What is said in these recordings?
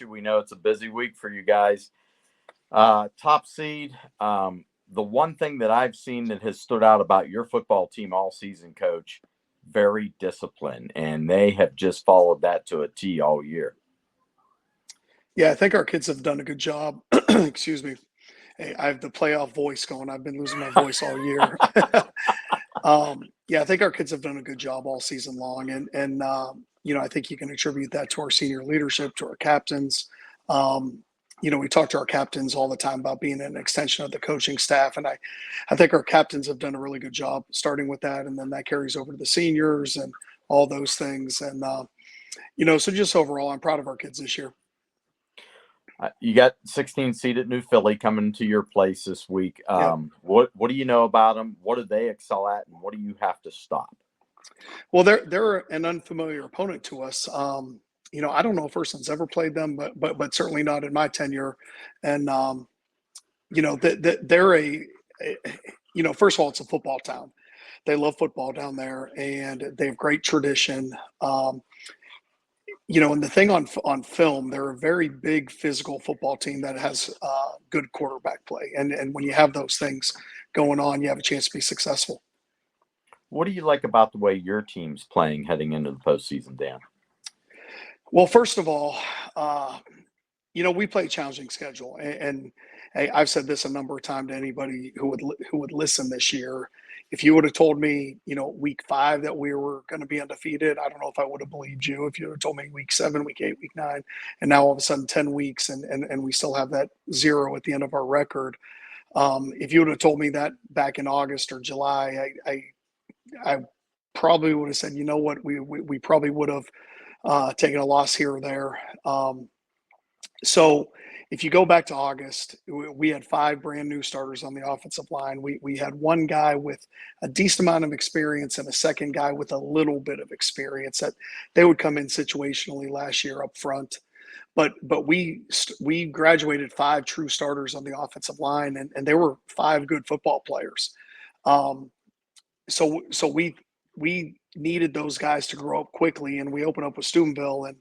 We know it's a busy week for you guys. Top seed. The one thing that I've seen that has stood out about your football team all season, Coach, very disciplined, and they have just followed that to a T all year. Yeah, I think our kids have done a good job. Excuse me. Hey, I have the playoff voice going. I've been losing my voice all year. Yeah, I think our kids have done a good job all season long, and I think you can attribute that to our senior leadership, to our captains. Um, we talk to our captains all the time about being an extension of the coaching staff, and I think our captains have done a really good job starting with that, and then that carries over to the seniors and all those things. So just overall, I'm proud of our kids this year. You got 16 seed at New Philly coming to your place this week. Yep. What do you know about them? What do they excel at, and what do you have to stop? Well, they're an unfamiliar opponent to us. I don't know if Ursulane's ever played them, but certainly not in my tenure. And they're first of all, it's a football town. They love football down there, and they have great tradition. And the thing on film, they're a very big physical football team that has good quarterback play, and when you have those things going on, you have a chance to be successful. What do you like about the way your team's playing heading into the postseason, Dan? Well, first of all, uh, we play a challenging schedule, and hey, I've said this a number of times to anybody who would listen this year. If you would have told me, week 5 that we were going to be undefeated, I don't know if I would have believed you. If you had told me week 7, week 8, week 9, and now all of a sudden 10 weeks, and we still have that 0 at the end of our record. If you would have told me that back in August or July, I probably would have said, you know what, we probably would have taken a loss here or there. So if you go back to August, we had 5 brand new starters on the offensive line. We had one guy with a decent amount of experience and a second guy with a little bit of experience that they would come in situationally last year up front. But we graduated 5 true starters on the offensive line, and they were 5 good football players. Um, so we needed those guys to grow up quickly, and we opened up with Steubenville, and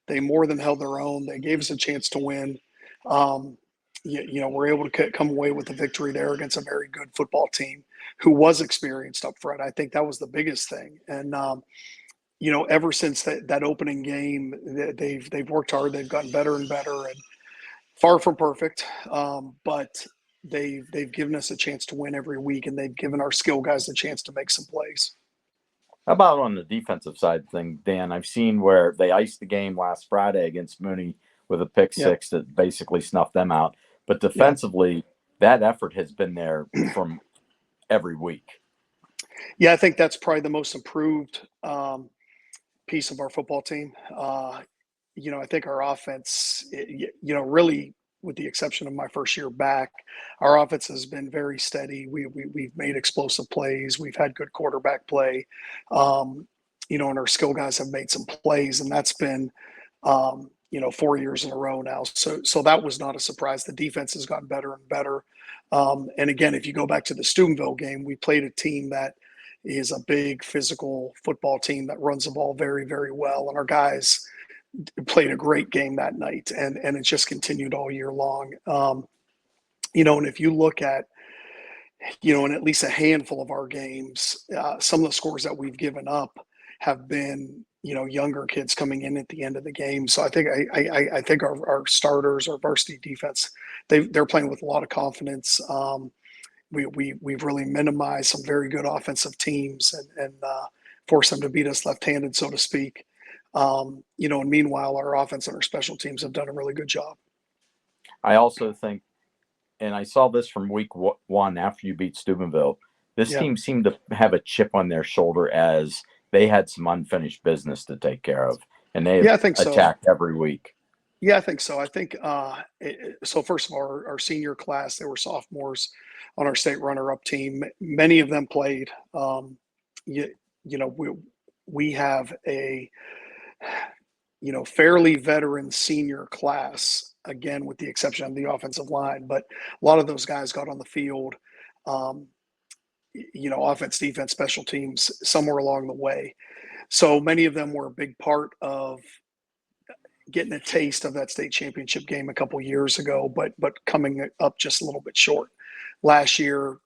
they more than held their own. They gave us a chance to win. Um, we're able to come away with a victory there against a very good football team who was experienced up front. I think that was the biggest thing. And ever since that opening game, they've worked hard. They've gotten better and better, and far from perfect. But they've given us a chance to win every week, and they've given our skill guys a chance to make some plays. How about on the defensive side of thing, Dan? I've seen where they iced the game last Friday against Mooney with a pick Yep. six that basically snuffed them out. But Yeah. defensively, that effort has been there from every week. Yeah, I think that's probably the most improved piece of our football team. I think our offense, really, with the exception of my first year back, our offense has been very steady. We've made explosive plays. We've had good quarterback play. And our skill guys have made some plays, and that's been, 4 years in a row now. So that was not a surprise. The defense has gotten better and better. And again, if you go back to the Steubenville game, we played a team that is a big physical football team that runs the ball very, very well. And our guys played a great game that night, and it's just continued all year long. And if you look at, in at least a handful of our games, some of the scores that we've given up have been, younger kids coming in at the end of the game. So I think our starters, our varsity defense, they're playing with a lot of confidence. We've really minimized some very good offensive teams and forced them to beat us left-handed, so to speak. And meanwhile, our offense and our special teams have done a really good job. I also think, and I saw this from week one after you beat Steubenville, this Yeah. team seemed to have a chip on their shoulder as they had some unfinished business to take care of, and they've Yeah, I think so. attacked every week. Yeah, I think so. I think so. First of all, our senior class, they were sophomores on our state runner-up team. Many of them played. You, we have a fairly veteran senior class, again, with the exception of the offensive line. But a lot of those guys got on the field, um, offense, defense, special teams, somewhere along the way. So many of them were a big part of, getting a taste of that state championship game a couple years ago, but coming up just a little bit short. Last year,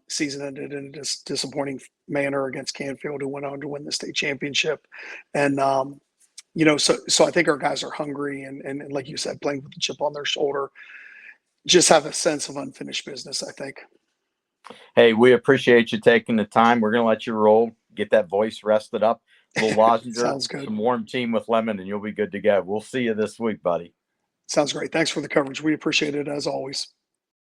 season ended in a disappointing manner against Canfield, who went on to win the state championship. And so I think our guys are hungry, and like you said, playing with the chip on their shoulder, just have a sense of unfinished business, I think. Hey, we appreciate you taking the time. We're going to let you roll, get that voice rested up. A little lozenge, Sounds good. some warm tea with lemon, and you'll be good to go. We'll see you this week, buddy. Sounds great. Thanks for the coverage. We appreciate it as always.